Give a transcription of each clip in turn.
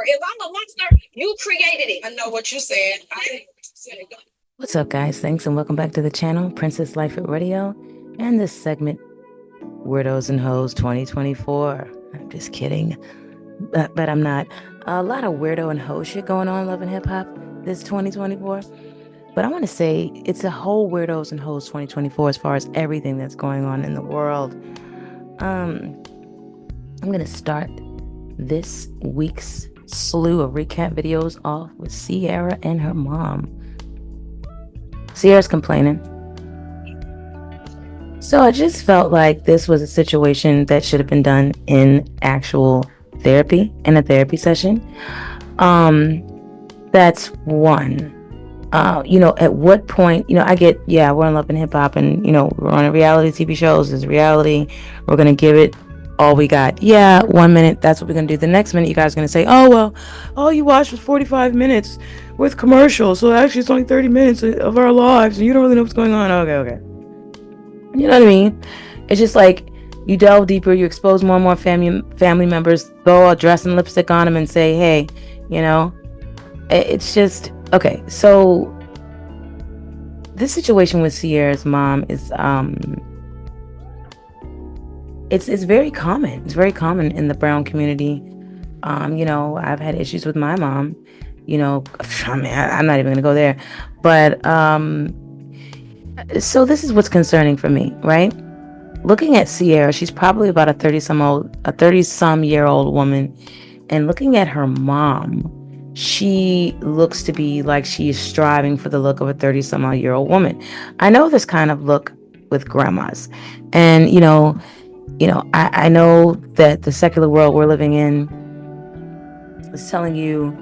If I'm a monster, you created it. I know what you said. What's up, guys? Thanks and welcome back to the channel, Princess Life at Radio, and this segment, Weirdos and Hoes 2024. I'm just kidding, but I'm not. A lot of weirdo and hoe shit going on, Love and Hip Hop, this 2024. But I want to say it's a whole Weirdos and Hoes 2024 as far as everything that's going on in the world. I'm gonna start this week's slew of recap videos off with Sierra and her mom. Sierra's complaining. So I just felt like this was a situation that should have been done in actual therapy, in a therapy session. That's one. At what point, I get, we're in Love and Hip Hop and, we're on a reality TV shows, it's reality. We're going to give it all we got. Yeah, 1 minute, that's what we're going to do. The next minute, you guys are going to say, oh, well, all you watched was 45 minutes with commercials. So actually, it's only 30 minutes of our lives and you don't really know what's going on. Okay. You know what I mean? It's just like you delve deeper, you expose more and more family members, throw a dress and lipstick on them and say, hey, it's just, okay. So this situation with Sierra's mom is, it's very common. It's very common in the brown community. I've had issues with my mom, I'm not even going to go there, but, so this is what's concerning for me, right? Looking at Sierra, she's probably about a 30-some year old woman, and looking at her mom, she looks to be like she's striving for the look of a 30-some odd year old woman. I know this kind of look with grandmas, and I know that the secular world we're living in is telling you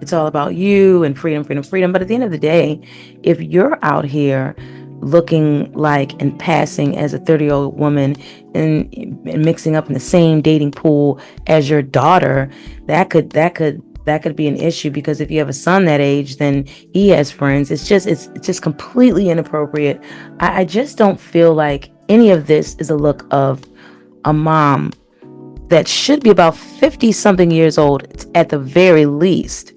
it's all about you and freedom. But at the end of the day, if you're out here looking like and passing as a 30-year-old woman and mixing up in the same dating pool as your daughter, that could be an issue, because if you have a son that age, then he has friends. It's just completely inappropriate. I just don't feel like any of this is a look of a mom that should be about 50 something years old at the very least.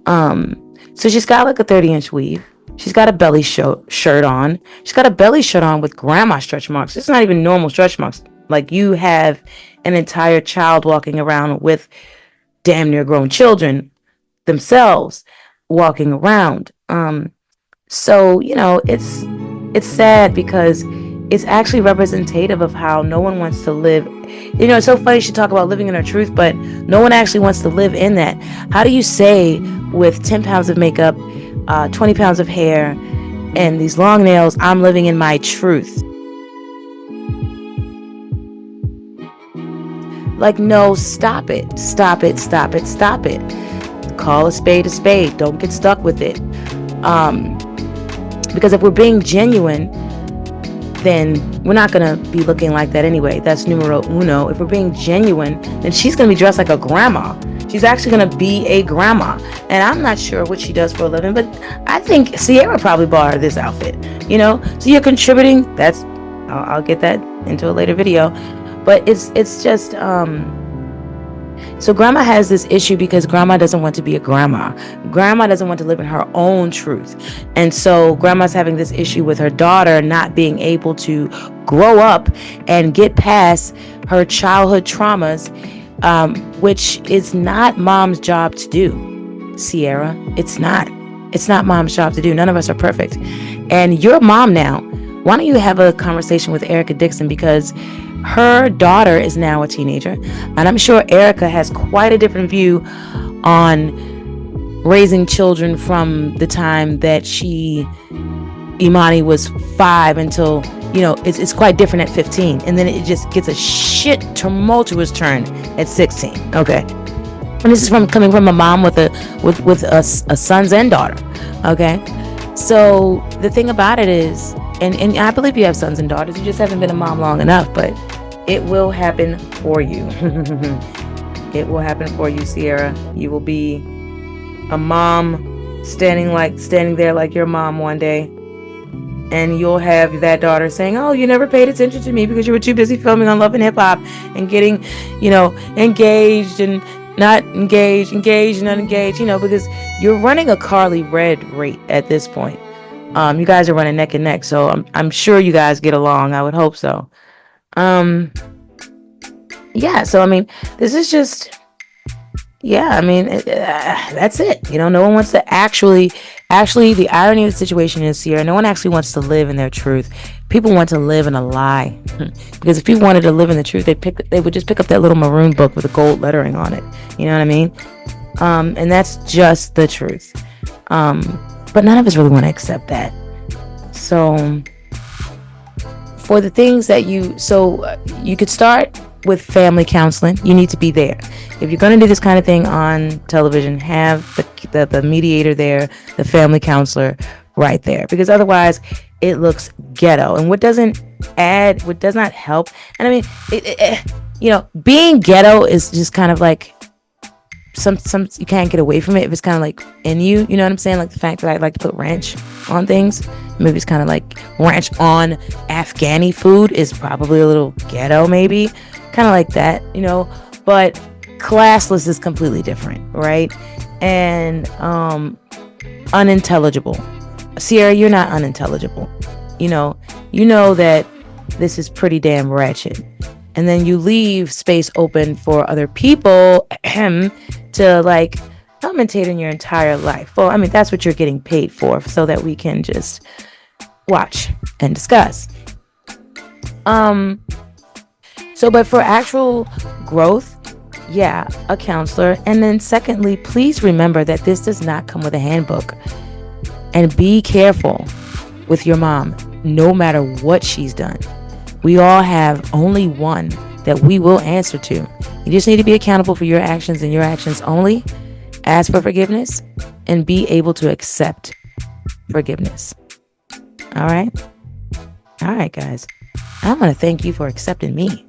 So she's got like a 30-inch weave. She's got a belly shirt on. She's got a belly shirt on with grandma stretch marks. It's not even normal stretch marks. Like, you have an entire child walking around with damn near grown children themselves walking around. So, it's sad because it's actually representative of how no one wants to live. It's so funny she talk about living in her truth, but no one actually wants to live in that. How do you say with 10 pounds of makeup, 20 pounds of hair, and these long nails, I'm living in my truth? Like, no, stop it. Call a spade a spade. Don't get stuck with it. Because if we're being genuine, then we're not going to be looking like that anyway. That's numero uno. If we're being genuine, then she's going to be dressed like a grandma. She's actually going to be a grandma. And I'm not sure what she does for a living, but I think Sierra probably bought her this outfit, So you're contributing. I'll get that into a later video. But it's just, so grandma has this issue because grandma doesn't want to be a grandma. Grandma doesn't want to live in her own truth. And so grandma's having this issue with her daughter not being able to grow up and get past her childhood traumas, which is not mom's job to do, Sierra. It's not mom's job to do. None of us are perfect. And you're a mom now. Why don't you have a conversation with Erica Dixon, because her daughter is now a teenager, and I'm sure Erica has quite a different view on raising children from the time that Imani was 5 until, it's quite different at 15, and then it just gets a shit tumultuous turn at 16. Okay, and this is coming from a mom with a sons and daughter. Okay, so the thing about it is, and I believe you have sons and daughters, you just haven't been a mom long enough, but it will happen for you. It will happen for you, Sierra. You will be a mom standing there like your mom one day, and you'll have that daughter saying, oh, you never paid attention to me because you were too busy filming on Love and Hip Hop and getting, engaged and not engaged, not engaged, because you're running a Carly Red rate at this point. You guys are running neck and neck, so I'm sure you guys get along. I would hope so. Yeah, so I mean, this is just, yeah, I mean, that's it. No one wants to actually, the irony of the situation is here, no one actually wants to live in their truth. People want to live in a lie. Because if people wanted to live in the truth, they would just pick up that little maroon book with the gold lettering on it. You know what I mean? And that's just the truth. But none of us really want to accept that. So for the things that you could start with family counseling. You need to be there. If you're going to do this kind of thing on television, have the mediator there, the family counselor right there, because otherwise it looks ghetto. And what does not help, and I mean, being ghetto is just kind of like some you can't get away from it if it's kind of like in you. You know what I'm saying? Like the fact that I like to put ranch on things. Maybe it's kind of like ranch on Afghani food is probably a little ghetto, maybe. Kind of like that, but classless is completely different, right? And unintelligible. Sierra, you're not unintelligible. You know that this is pretty damn ratchet. And then you leave space open for other people to like commentate on your entire life. Well, I mean, that's what you're getting paid for, so that we can just watch and discuss. But for actual growth, yeah, a counselor. And then secondly, please remember that this does not come with a handbook. And be careful with your mom, no matter what she's done. We all have only one that we will answer to. You just need to be accountable for your actions and your actions only. Ask for forgiveness and be able to accept forgiveness. All right? All right, guys. I want to thank you for accepting me.